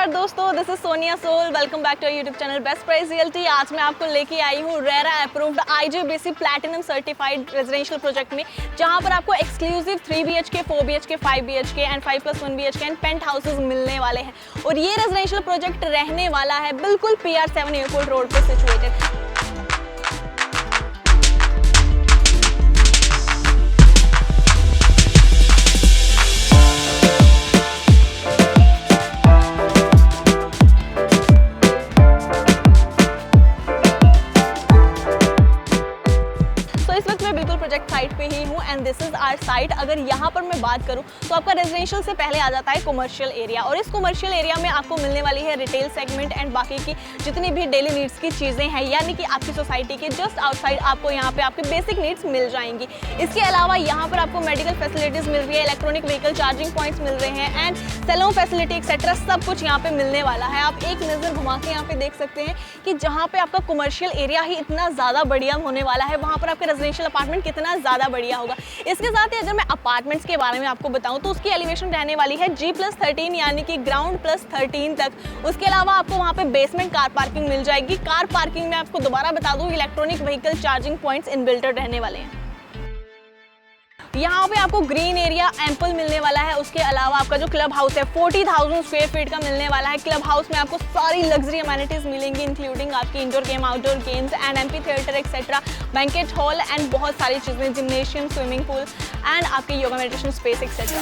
दोस्तों, this is Sonia Sol. Welcome back to YouTube channel Best Price Realty. आज मैं आपको लेके आई हूँ RERA approved IGBC platinum certified residential project में, जहाँ पर आपको exclusive 3 BHK, 4 BHK, 5 BHK and 5+1 BHK and penthouses मिलने वाले हैं। और ये रेजिडेंशियल प्रोजेक्ट रहने वाला है बिल्कुल PR7 एयरपोर्ट रोड पर सिचुएटेड। प्रोजेक्ट साइट पे ही हूँ and this is our site. अगर यहाँ पर मैं बात करूँ तो आपका रेजिडेंशियल से पहले आ जाता है कमर्शियल एरिया, और इस कमर्शियल एरिया में आपको मिलने वाली है रिटेल सेगमेंट एंड बाकी की जितनी भी डेली नीड्स की चीज़ें हैं, यानी कि आपकी सोसाइटी के जस्ट आउटसाइड आपको यहाँ पे आपके बेसिक नीड्स मिल जाएंगी। इसके अलावा यहाँ पर आपको मेडिकल फैसिलिटीज़ मिल रही है, इलेक्ट्रॉनिक व्हीकल चार्जिंग पॉइंट्स मिल रहे हैं एंड सैलून फैसिलिटी एक्सेट्रा सब कुछ यहाँ पे मिलने वाला है। आप एक नज़र घुमा के यहाँ पे देख सकते हैं कि जहाँ पे आपका कमर्शियल एरिया ही इतना ज़्यादा बढ़िया होने वाला है, वहाँ पर आपका रेजिडेंशियल अपार्टमेंट कितना ज़्यादा बढ़िया होगा। इसके साथ ही अगर मैं अपार्टमेंट्स के बारे में आपको बताऊं तो उसकी एलिवेशन रहने वाली है G+13 यानी कि ग्राउंड +13 तक। उसके अलावा आपको वहां पे बेसमेंट कार पार्किंग मिल जाएगी। कार पार्किंग में आपको दोबारा बता दूं इलेक्ट्रॉनिक व्हीकल चार्जिंग पॉइंट्स इनबिल्टेड रहने वाले हैं। यहाँ पे आपको ग्रीन एरिया एम्पल मिलने वाला है। उसके अलावा आपका जो क्लब हाउस है 40,000 स्क्वायर फीट का मिलने वाला है। क्लब हाउस में आपको सारी लग्जरी अमेनिटीज मिलेंगी, इंक्लूडिंग आपकी indoor game, outdoor games and amphitheatre etcetera, banquet hall and बहुत सारी चीज़ें, जिम्नेशियम, स्विमिंग पूल एंड आपकी yoga meditation space etcetera.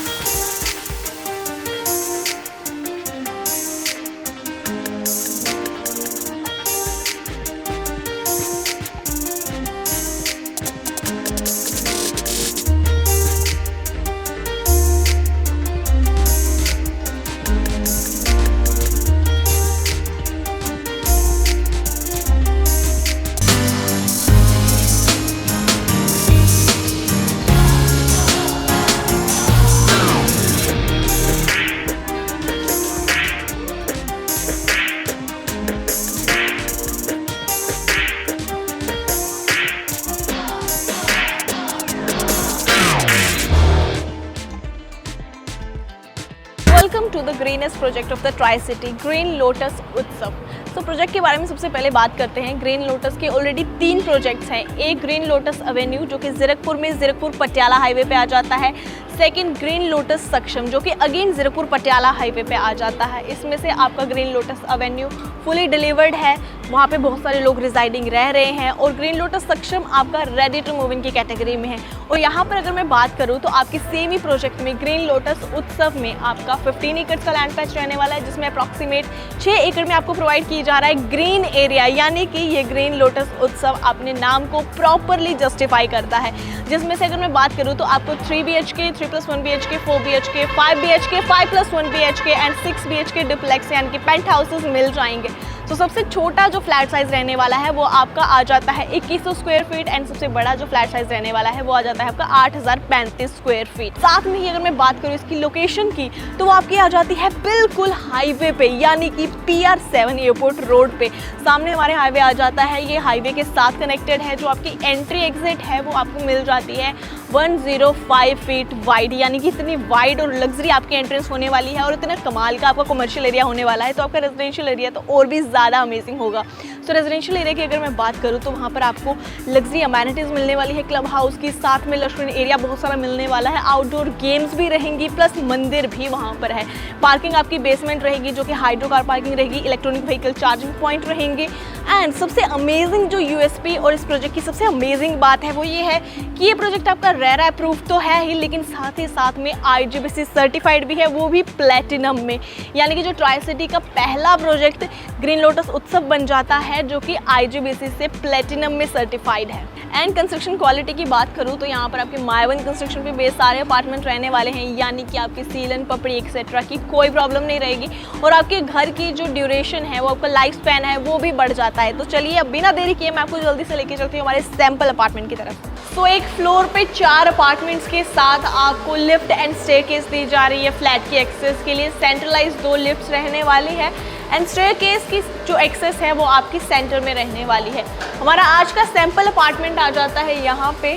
Welcome to the greenest project of the tricity, Green Lotus Utsav. तो project के बारे में सबसे पहले बात करते हैं। ग्रीन लोटस के ऑलरेडी 3 प्रोजेक्ट्स हैं। एक ग्रीन लोटस एवेन्यू जो कि जीरकपुर में जीरकपुर पटियाला हाईवे पे आ जाता है। सेकंड ग्रीन लोटस सक्षम जो कि अगेन जीरकपुर पटियाला हाईवे पे आ जाता है। इसमें से आपका green lotus Avenue fully delivered है, वहाँ पे बहुत सारे लोग रिजाइडिंग रह रहे हैं, और ग्रीन लोटस सक्षम आपका रेडी टू मूव इन की कैटेगरी में है। और यहाँ पर अगर मैं बात करूँ तो आपकी सेम ही प्रोजेक्ट में ग्रीन लोटस उत्सव में आपका 15 एकड़ का लैंड पैच रहने वाला है, जिसमें अप्रॉक्सीमेट 6 एकड़ में आपको प्रोवाइड की जा रहा है ग्रीन एरिया, यानी कि ये ग्रीन लोटस उत्सव अपने नाम को प्रॉपरली जस्टिफाई करता है। जिसमें से अगर मैं बात करूँ तो आपको 3 BHK, 3+1 BHK, 4 BHK, 5 BHK, 5+1 BHK and 6 BHK duplex यानी कि पेंट हाउसेज मिल जाएंगे। तो सबसे छोटा जो फ्लैट साइज रहने वाला है वो आपका आ जाता है 2100 स्क्वायर फीट एंड सबसे बड़ा जो फ्लैट साइज रहने वाला है वो आ जाता है आपका 8035 स्क्वायर फीट। साथ में ही अगर मैं बात करूँ इसकी लोकेशन की तो वो आपकी आ जाती है बिल्कुल हाईवे पे, यानी कि PR7 एयरपोर्ट रोड पे। सामने हमारे हाईवे आ जाता है, ये हाईवे के साथ कनेक्टेड है। जो आपकी एंट्री एग्जिट है वो आपको मिल जाती है 105 फीट वाइड, यानी कि इतनी वाइड और लग्जरी आपकी एंट्रेंस होने वाली है, और इतना कमाल का आपका कमर्शियल एरिया होने वाला है। तो आपका रेजिडेंशियल एरिया तो और भी ज़्यादा अमेजिंग होगा। तो रेजिडेंशियल एरिया की अगर मैं बात करूँ तो वहाँ पर आपको लग्जरी अमेनिटीज़ मिलने वाली है क्लब हाउस की, साथ में लश्करी एरिया बहुत सारा मिलने वाला है, आउटडोर गेम्स भी रहेंगी, प्लस मंदिर भी वहाँ पर है। पार्किंग आपकी बेसमेंट रहेगी जो कि हाइड्रो कार पार्किंग रहेगी, इलेक्ट्रॉनिक व्हीकल चार्जिंग पॉइंट रहेंगे। एंड सबसे अमेजिंग जो USP और इस प्रोजेक्ट की सबसे अमेजिंग बात है वो ये है कि ये प्रोजेक्ट आपका रेरा अप्रूव तो है ही, लेकिन साथ ही साथ में IGBC सर्टिफाइड भी है, वो भी प्लेटिनम में। यानी कि जो ट्राई सिटी का पहला प्रोजेक्ट ग्रीन लोटस उत्सव बन जाता है जो कि IGBC से प्लेटिनम में सर्टिफाइड है। एंड कंस्ट्रक्शन क्वालिटी की बात करूँ तो यहाँ पर आपके मायवन कंस्ट्रक्शन पे बेस सारे अपार्टमेंट रहने वाले हैं, यानी कि आपकी सीलन, पपड़ी एक्सेट्रा की कोई प्रॉब्लम नहीं रहेगी, और आपके घर की जो ड्यूरेशन है वो आपका लाइफ स्पैन है वो भी बढ़ जाता है। तो चलिए अब बिना देरी किए मैं आपको जल्दी से लेके चलती हूँ हमारे सैंपल अपार्टमेंट की तरफ। तो एक फ्लोर पे 4 अपार्टमेंट्स के साथ आपको लिफ्ट एंड स्टेयरकेस दी जा रही है फ्लैट की एक्सेस के लिए। सेंट्रलाइज 2 लिफ्ट्स रहने वाली है एंड स्टेयरकेस की जो एक्सेस है वो आपकी सेंटर में रहने वाली है। हमारा आज का सैंपल अपार्टमेंट आ जाता है यहाँ पे।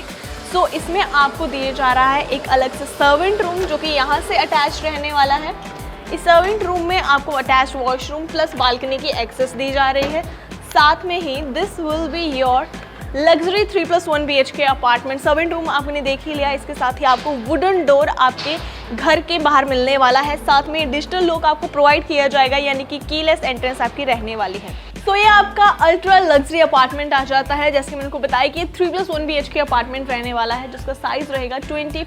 सो इसमें आपको दिए जा रहा है एक अलग से सर्वेंट रूम जो कि यहाँ से अटैच रहने वाला है। इस सर्वेंट रूम में आपको अटैच्ड वॉशरूम प्लस बालकनी की एक्सेस दी जा रही है। साथ में ही this will be your luxury 3+1 BHK apartment. Servant room आपने देख ही लिया, इसके साथ ही आपको वुडन डोर आपके घर के बाहर मिलने वाला है। साथ में डिजिटल लॉक आपको प्रोवाइड किया जाएगा, यानी कि कीलेस एंट्रेंस आपकी रहने वाली है। तो ये आपका अल्ट्रा लग्जरी अपार्टमेंट आ जाता है। जैसे मैंने आपको बताया कि 3+1 BHK अपार्टमेंट रहने वाला है, जिसका साइज रहेगा 25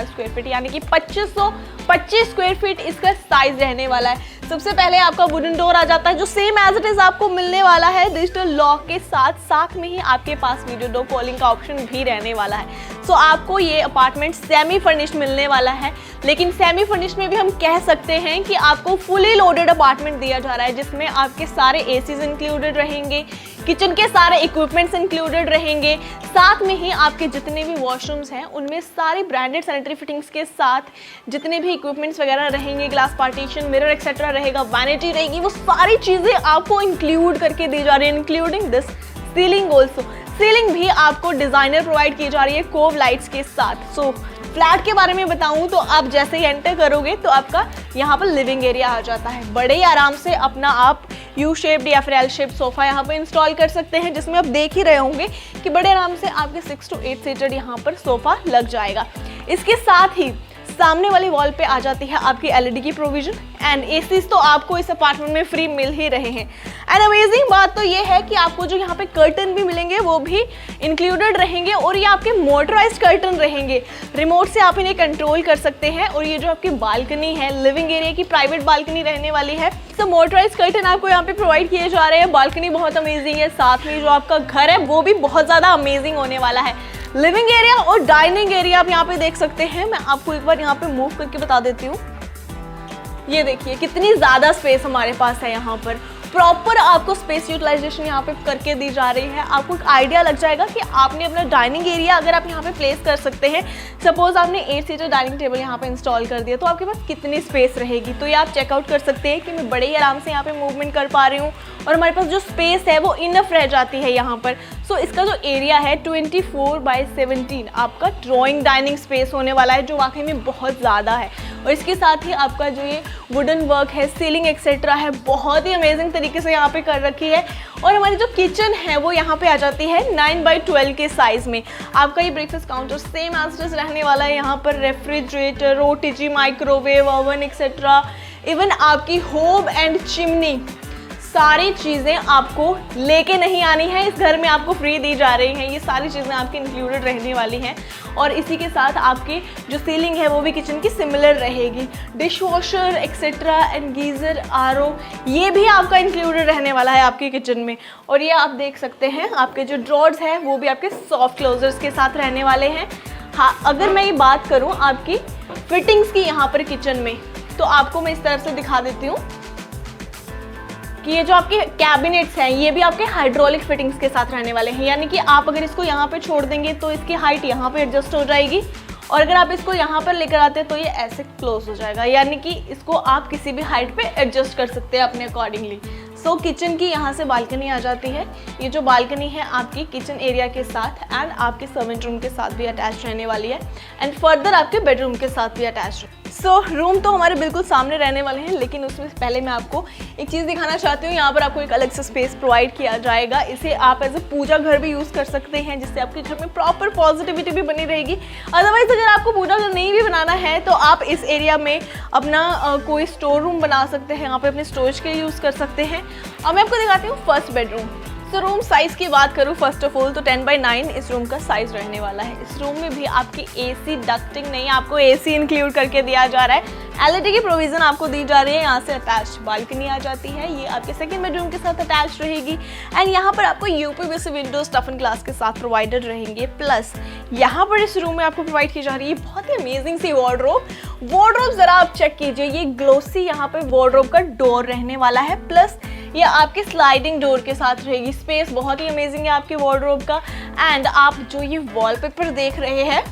स्क्वायर फीट, यानी कि 2525 स्क्वायर फीट इसका साइज रहने वाला है। सबसे पहले आपका वुडन डोर आ जाता है, जो सेम एज इट इज आपको मिलने वाला है डिजिटल लॉक के साथ में ही आपके पास वीडियो डोर कॉलिंग का ऑप्शन भी रहने वाला है। सो आपको ये अपार्टमेंट सेमी फर्निश्ड मिलने वाला है, लेकिन सेमी फर्निश्ड में भी हम कह सकते हैं कि आपको फुली लोडेड अपार्टमेंट दिया जा रहा है, जिसमें आपके सारे एसीज इंक्लूडेड रहेंगे, किचन के सारे इक्विपमेंट्स इंक्लूडेड रहेंगे। साथ में ही आपके जितने भी वॉशरूम्स हैं उनमें सारी ब्रांडेड सैनिटरी फिटिंग्स के साथ जितने भी इक्विपमेंट्स वगैरह रहेंगे, ग्लास पार्टीशन, मिरर एक्सेट्रा रहेगा, वैनिटी रहेगी, वो सारी चीज़ें आपको इंक्लूड करके दी जा रही है, including this ceiling also. Ceiling भी आपको डिज़ाइनर प्रोवाइड की जा रही है कोव लाइट्स के साथ। सो फ्लैट के बारे में बताऊं तो आप जैसे ही एंटर करोगे तो आपका यहाँ पर लिविंग एरिया आ जाता है। बड़े ही आराम से अपना आप यू शेप्ड या फिर एल शेप्ड सोफा यहाँ पर इंस्टॉल कर सकते हैं, जिसमें आप देख ही रहे होंगे कि बड़े आराम से आपके 6 to 8 सीटर यहाँ पर सोफा लग जाएगा। इसके साथ ही सामने वाली वॉल पे आ जाती है आपकी LED की प्रोविजन एंड एसीज तो आपको इस अपार्टमेंट में फ्री मिल ही रहे हैं। एंड अमेजिंग बात तो ये है कि आपको जो यहाँ पे कर्टन भी मिलेंगे वो भी इंक्लूडेड रहेंगे, और ये आपके मोटराइज्ड कर्टन रहेंगे। रिमोट से आप इन्हें कंट्रोल कर सकते हैं। और ये जो आपकी बालकनी है, लिविंग एरिया की प्राइवेट बालकनी रहने वाली है, तो मोटराइज्ड कर्टन आपको यहाँ पे प्रोवाइड किए जा रहे हैं। बालकनी बहुत अमेजिंग है, साथ में जो आपका घर है वो भी बहुत ज़्यादा अमेजिंग होने वाला है। लिविंग एरिया और डाइनिंग एरिया आप यहाँ पे देख सकते हैं। मैं आपको एक बार यहाँ पे मूव करके बता देती हूँ। ये देखिए कितनी ज़्यादा स्पेस हमारे पास है यहाँ पर। प्रॉपर आपको स्पेस यूटिलाइजेशन यहाँ पे करके दी जा रही है। आपको एक आइडिया लग जाएगा कि आपने अपना डाइनिंग एरिया अगर आप यहाँ पे प्लेस कर सकते हैं, सपोज आपने 8 सीटर डाइनिंग टेबल यहाँ पे इंस्टॉल कर दिया, तो आपके पास कितनी स्पेस रहेगी। तो ये आप चेकआउट कर सकते हैं कि मैं बड़े ही आराम से यहाँ पे मूवमेंट कर पा रही हूँ और हमारे पास जो स्पेस है वो इनफ रह जाती है यहाँ पर। सो इसका जो एरिया है 24/17 आपका ड्राइंग डाइनिंग स्पेस होने वाला है, जो वाकई में बहुत ज़्यादा है। और इसके साथ ही आपका जो ये वुडन वर्क है, सीलिंग एक्सेट्रा है, बहुत ही अमेजिंग तरीके से यहाँ पे कर रखी है। और हमारी जो किचन है वो यहाँ पे आ जाती है 9/12 के साइज़ में। आपका ये breakfast counter same as it is रहने वाला है। यहाँ पर refrigerator, OTG, microwave, oven etcetera, even आपकी होब एंड चिमनी, सारी चीज़ें आपको लेके नहीं आनी है, इस घर में आपको फ्री दी जा रही हैं। ये सारी चीज़ें आपकी इंक्लूडेड रहने वाली हैं। और इसी के साथ आपकी जो सीलिंग है वो भी किचन की सिमिलर रहेगी। Dish washer etcetera and geyser, RO, ये भी आपका इंक्लूडेड रहने वाला है आपकी किचन में। और ये आप देख सकते हैं आपके जो ड्रॉर्स हैं वो भी आपके सॉफ्ट क्लोजर्स के साथ रहने वाले हैं। हाँ, अगर मैं ये बात करूँ आपकी फिटिंग्स की यहाँ पर किचन में, तो आपको मैं इस तरफ से दिखा देती हूँ कि ये जो आपके कैबिनेट्स हैं ये भी आपके हाइड्रोलिक फिटिंग्स के साथ रहने वाले हैं। यानी कि आप अगर इसको यहाँ पे छोड़ देंगे तो इसकी हाइट यहाँ पे एडजस्ट हो जाएगी, और अगर आप इसको यहाँ पर लेकर आते हैं तो ये ऐसे क्लोज हो जाएगा। यानी कि इसको आप किसी भी हाइट पे एडजस्ट कर सकते हैं अपने अकॉर्डिंगली। सो किचन की यहाँ से बालकनी आ जाती है। ये जो बालकनी है आपकी किचन एरिया के साथ एंड आपके सर्वेंट रूम के साथ भी अटैच रहने वाली है, एंड फर्दर आपके बेडरूम के साथ भी अटैच है। सो रूम तो हमारे बिल्कुल सामने रहने वाले हैं, लेकिन उसमें पहले मैं आपको एक चीज़ दिखाना चाहती हूँ। यहाँ पर आपको एक अलग से स्पेस प्रोवाइड किया जाएगा। इसे आप एज ए पूजा घर भी यूज़ कर सकते हैं, जिससे आपके घर में प्रॉपर पॉजिटिविटी भी बनी रहेगी। अदरवाइज अगर आपको पूजा घर नहीं भी बनाना है तो आप इस एरिया में अपना कोई स्टोर रूम बना सकते हैं, यहाँ पे अपने स्टोरेज के लिए यूज़ कर सकते हैं। अब मैं आपको दिखाती हूँ फर्स्ट बेडरूम। सो रूम साइज़ की बात करूँ फर्स्ट ऑफ ऑल तो 10/9 इस रूम का साइज़ रहने वाला है। इस रूम में भी आपकी AC डक्टिंग नहीं, आपको AC इंक्लूड करके दिया जा रहा है। LED की प्रोविज़न आपको दी जा रही है। यहाँ से अटैच बालकनी आ जाती है, ये आपके सेकंड बेडरूम के साथ अटैच रहेगी। एंड यहाँ पर आपको UPVC Windows tough and glass के साथ प्रोवाइडेड रहेंगे। प्लस यहाँ पर इस रूम में आपको प्रोवाइड की जा रही है बहुत ही अमेजिंग सी वार्डरोब ज़रा आप चेक कीजिए। ये ग्लोसी यहाँ पर वार्डरोब का डोर रहने वाला है, प्लस ये आपके स्लाइडिंग डोर के साथ रहेगी। स्पेस बहुत ही अमेजिंग है आपके वार्डरोब का। एंड आप जो ये वॉलपेपर देख रहे हैं,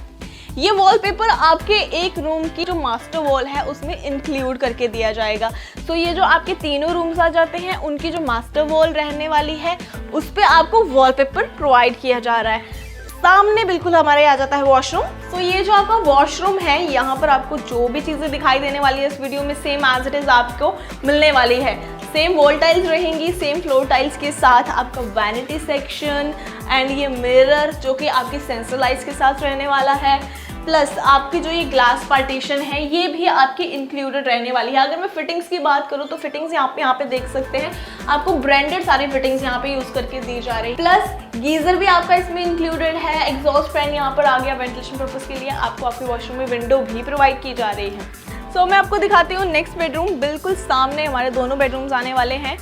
ये वॉलपेपर आपके एक रूम की जो मास्टर वॉल है उसमें इंक्लूड करके दिया जाएगा। तो ये जो आपके तीनों रूम्स आ जाते हैं उनकी जो मास्टर वॉल रहने वाली है उस पर आपको वॉलपेपर प्रोवाइड किया जा रहा है। सामने बिल्कुल हमारे आ जाता है वॉशरूम। तो ये जो आपका वॉशरूम है, यहाँ पर आपको जो भी चीज़ें दिखाई देने वाली है इस वीडियो में सेम एज इट इज़ आपको मिलने वाली है। सेम वॉल टाइल्स रहेंगी, सेम फ्लोर टाइल्स के साथ आपका वैनिटी सेक्शन एंड ये मिरर जो कि आपकी सेंसर लाइट्स के साथ रहने वाला है। प्लस आपकी जो ये ग्लास पार्टीशन है ये भी आपकी इंक्लूडेड रहने वाली है। अगर मैं फिटिंग्स की बात करूँ तो फिटिंग्स यहाँ पे देख सकते हैं, आपको ब्रांडेड सारी फिटिंग्स यहाँ पे यूज़ करके दी जा रही है। प्लस गीजर भी आपका इसमें इंक्लूडेड है, एग्जॉस्ट फैन यहाँ पर आ गया वेंटिलेशन पर्पज़ के लिए। आपको आपके वॉशरूम में विंडो भी प्रोवाइड की जा रही है। सो मैं आपको दिखाती हूँ नेक्स्ट बेडरूम। बिल्कुल सामने हमारे दोनों बेडरूम्स आने वाले हैं।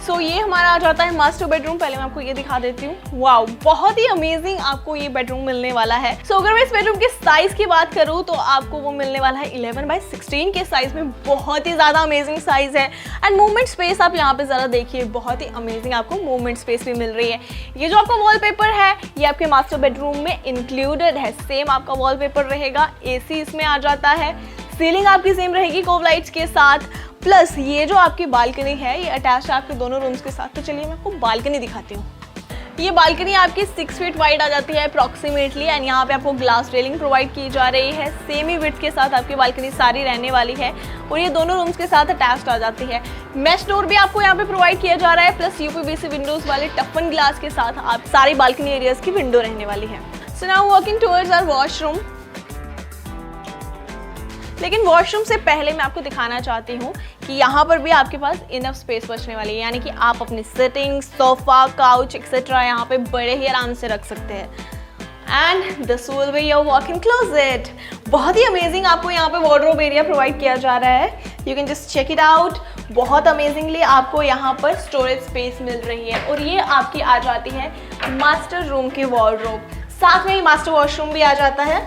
सो ये हमारा आ जाता है मास्टर बेडरूम। पहले मैं आपको ये दिखा देती हूँ। वाओ, बहुत ही अमेजिंग आपको ये बेडरूम मिलने वाला है। सो अगर मैं इस बेडरूम के साइज की बात करूँ तो आपको वो मिलने वाला है 11/16 के साइज में। बहुत ही ज़्यादा अमेजिंग साइज है। एंड मूवमेंट स्पेस आप यहाँ पे ज़रा देखिए, बहुत ही अमेजिंग आपको मूवमेंट स्पेस भी मिल रही है। ये जो आपका वॉलपेपर है ये आपके मास्टर बेडरूम में इंक्लूडेड है। सेम आपका वॉलपेपर रहेगा, AC इसमें आ जाता है, सीलिंग आपकी सेम रहेगी कोव लाइट्स के साथ। प्लस ये जो आपकी बालकनी है ये अटैच है आपके दोनों रूम्स के साथ। तो चलिए मैं आपको बालकनी दिखाती हूँ। ये बालकनी आपकी 6 फीट वाइड आ जाती है अप्रॉक्सीमेटली एंड यहाँ पे आपको ग्लास रेलिंग प्रोवाइड की जा रही है। सेम ही विड्थ के साथ आपकी बालकनी सारी रहने वाली है और ये दोनों रूम्स के साथ अटैच्ड आ जाती है। मैश डोर भी आपको यहाँ पे प्रोवाइड किया जा रहा है। प्लस UPVC विंडोज वाले टफन ग्लास के साथ आप सारी बालकनी एरियाज की विंडो रहने वाली है। So now walking towards our washroom. लेकिन वॉशरूम से पहले मैं आपको दिखाना चाहती हूँ कि यहाँ पर भी आपके पास इनफ स्पेस बचने वाली है, यानी कि आप अपनी सिटिंग, सोफा, काउच एक्सेट्रा यहाँ पे बड़े ही आराम से रख सकते हैं। And this will be your walk-in closet. बहुत ही अमेजिंग आपको यहाँ पे वार्डरोब एरिया प्रोवाइड किया जा रहा है। You can just check it out. बहुत अमेजिंगली आपको यहाँ पर स्टोरेज स्पेस मिल रही है और ये आपकी आ जाती है मास्टर रूम की वार्डरोब। साथ में ही मास्टर वॉशरूम भी आ जाता है।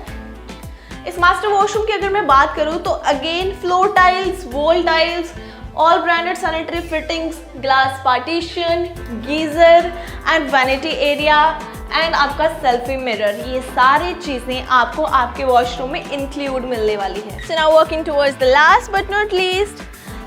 इस मास्टर वॉशरूम की अगर मैं बात करूं तो again floor tiles, wall tiles, all branded sanitary fittings, glass partition, geyser and vanity area and आपका सेल्फी मिरर, ये सारी चीजें आपको आपके वॉशरूम में इंक्लूड मिलने वाली है। So now working towards the last but not least,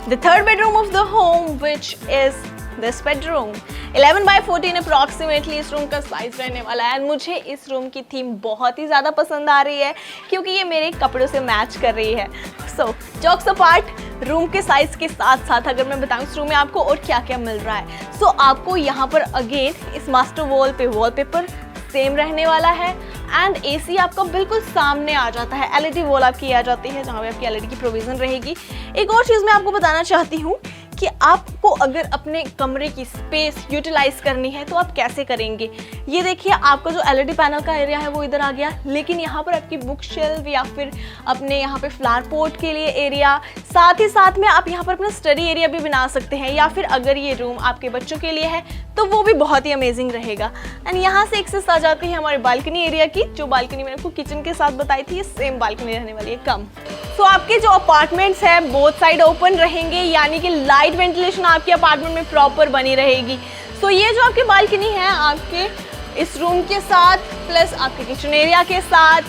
the third bedroom of the home which is this bedroom. 11/14 approximately इस रूम का साइज रहने वाला है। मुझे इस रूम की थीम बहुत ही ज़्यादा पसंद आ रही है क्योंकि ये मेरे कपड़ों से मैच कर रही है। सो जोक्स अपार्ट, रूम के साइज के साथ साथ अगर मैं बताऊँ इस रूम में आपको और क्या क्या मिल रहा है। सो आपको यहाँ पर अगेन इस मास्टर वॉल पे वॉलपेपर सेम रहने वाला है एंड AC आपका बिल्कुल सामने आ जाता है। LED वॉल आपकी आ जाती है जहाँ पे आपकी LED की प्रोविज़न रहेगी। एक और चीज़ मैं आपको बताना चाहती हूँ कि आपको अगर अपने कमरे की स्पेस यूटिलाइज करनी है तो आप कैसे करेंगे। ये देखिए, आपका जो LED पैनल का एरिया है वो इधर आ गया, लेकिन यहाँ पर आपकी बुक शेल्फ या फिर अपने यहाँ पे फ्लावर पॉट के लिए एरिया, साथ ही साथ में आप यहाँ पर अपना स्टडी एरिया भी बना सकते हैं। या फिर अगर ये रूम आपके बच्चों के लिए है तो वो भी बहुत ही अमेजिंग रहेगा। एंड यहाँ से एक्सेस आ जाती है हमारे बालकनी एरिया की। जो बालकनी मैंने आपको किचन के साथ बताई थी, ये सेम बालकनी रहने वाली है कम। तो आपके जो अपार्टमेंट्स हैं बोथ साइड ओपन रहेंगे, यानी कि लाइट वेंटिलेशन आपके अपार्टमेंट में प्रॉपर बनी रहेगी। सो ये जो आपकी बालकनी है आपके इस रूम के साथ, प्लस आपके किचन एरिया के साथ,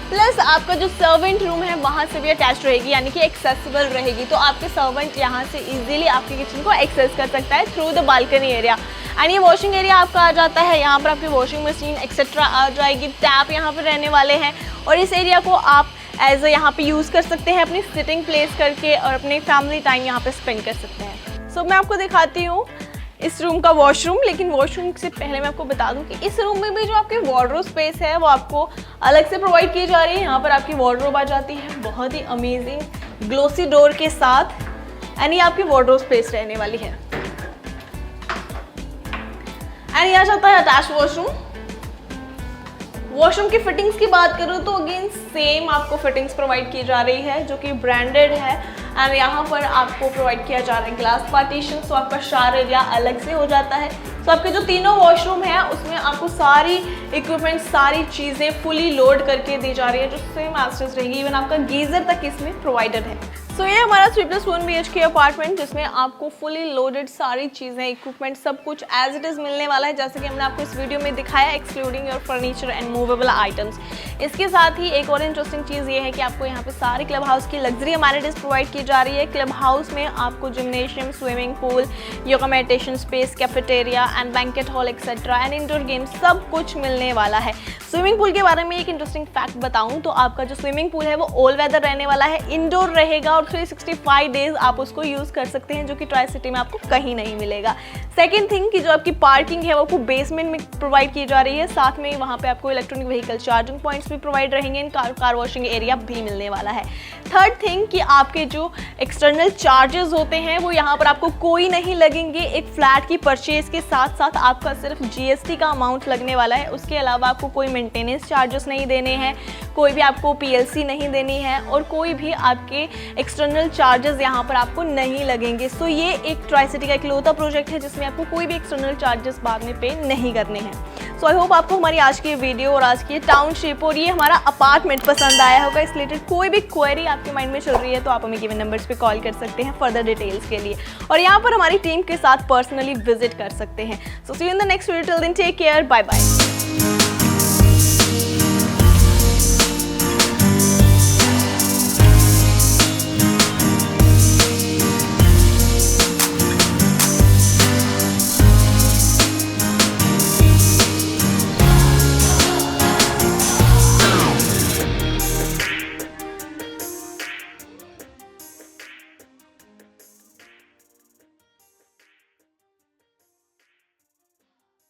प्लस आपका जो सर्वेंट रूम है वहाँ से भी अटैच रहेगी, यानी कि एक्सेसिबल रहेगी। तो आपके सर्वेंट यहाँ से इजीली आपके किचन को एक्सेस कर सकता है through the balcony area. And ये वॉशिंग एरिया आपका आ जाता है, यहाँ पर आपकी वॉशिंग मशीन एक्सेट्रा आ जाएगी, टैप यहाँ पर रहने वाले हैं और इस एरिया को आप एज अ यहाँ पे यूज़ कर सकते हैं अपनी सिटिंग प्लेस करके और अपने फैमिली टाइम यहाँ पे स्पेंड कर सकते हैं। सो मैं आपको दिखाती हूँ इस रूम का वॉशरूम, लेकिन वॉशरूम से पहले मैं आपको बता दूं कि इस रूम में भी जो आपकी वार्डरोब स्पेस है वो आपको अलग से प्रोवाइड की जा रही है। यहाँ पर आपकी वार्डरोब आ जाती है बहुत ही अमेजिंग ग्लोसी डोर के साथ एंड ये आपकी वार्डरोब स्पेस रहने वाली है। एंड ये आ जाता है अटैच वॉशरूम। वॉशरूम की फिटिंग्स की बात करूँ तो अगेन सेम आपको फिटिंग्स प्रोवाइड की जा रही है जो कि ब्रांडेड है एंड यहाँ पर आपको प्रोवाइड किया जा रहा है ग्लास पार्टीशन। तो आपका शावर एरिया अलग से हो जाता है। तो आपके जो तीनों वॉशरूम है उसमें आपको सारी इक्विपमेंट, सारी चीज़ें फुली लोड करके दी जा रही है जो सेम एज रहेगी। इवन आपका गीजर तक इसमें प्रोवाइडेड है। सो ये हमारा 3+1 BHK अपार्टमेंट जिसमें आपको फुली लोडेड सारी चीज़ें, इक्विपमेंट, सब कुछ एज इट इज़ मिलने वाला है, जैसे कि हमने आपको इस वीडियो में दिखाया, excluding your furniture and movable items. इसके साथ ही एक और इंटरेस्टिंग चीज़ ये है कि आपको यहाँ पे सारे क्लब हाउस की लग्जरी अमेनिटीज प्रोवाइड की जा रही है। क्लब हाउस में आपको gymnasium, swimming pool, yoga meditation space, cafeteria and banquet hall etcetera and indoor games सब कुछ मिलने वाला है। स्विमिंग पूल के बारे में एक इंटरेस्टिंग फैक्ट बताऊं तो आपका जो स्विमिंग पूल है वो ऑल वेदर रहने वाला है, इंडोर रहेगा और 365 डेज आप उसको यूज़ कर सकते हैं, जो कि ट्राई सिटी में आपको कहीं नहीं मिलेगा। सेकेंड थिंग कि जो आपकी पार्किंग है वो आपको बेसमेंट में प्रोवाइड की जा रही है, साथ में वहाँ पे आपको इलेक्ट्रॉनिक व्हीकल चार्जिंग पॉइंट्स भी प्रोवाइड रहेंगे, कार वॉशिंग एरिया भी मिलने वाला है। थर्ड थिंग कि आपके जो एक्सटर्नल चार्जेस होते हैं वो यहाँ पर आपको कोई नहीं लगेंगे। एक फ्लैट की परचेज के साथ साथ आपका सिर्फ GST का अमाउंट लगने वाला है, उसके अलावा आपको कोई मेंटेनेंस चार्जेस नहीं देने हैं, कोई भी आपको PLC नहीं देनी है और कोई भी आपके एक्सटर्नल चार्जेस यहाँ पर आपको नहीं लगेंगे। सो ये एक ट्राई सिटी का इकलौता प्रोजेक्ट है जिसमें आपको कोई भी एक्सटर्नल चार्जेस बाद में पे नहीं करने हैं। सो आई होप आपको हमारी आज की वीडियो और आज की टाउनशिप और ये हमारा अपार्टमेंट पसंद आया होगा। इस रिलेटेड कोई भी क्वेरी आपके माइंड में चल रही है तो आप हमें गिवन नंबर्स पे कॉल कर सकते हैं फर्दर डिटेल्स के लिए, और यहाँ पर हमारी टीम के साथ पर्सनली विजिट कर सकते हैं। So see you in the next video, till then take care, bye bye.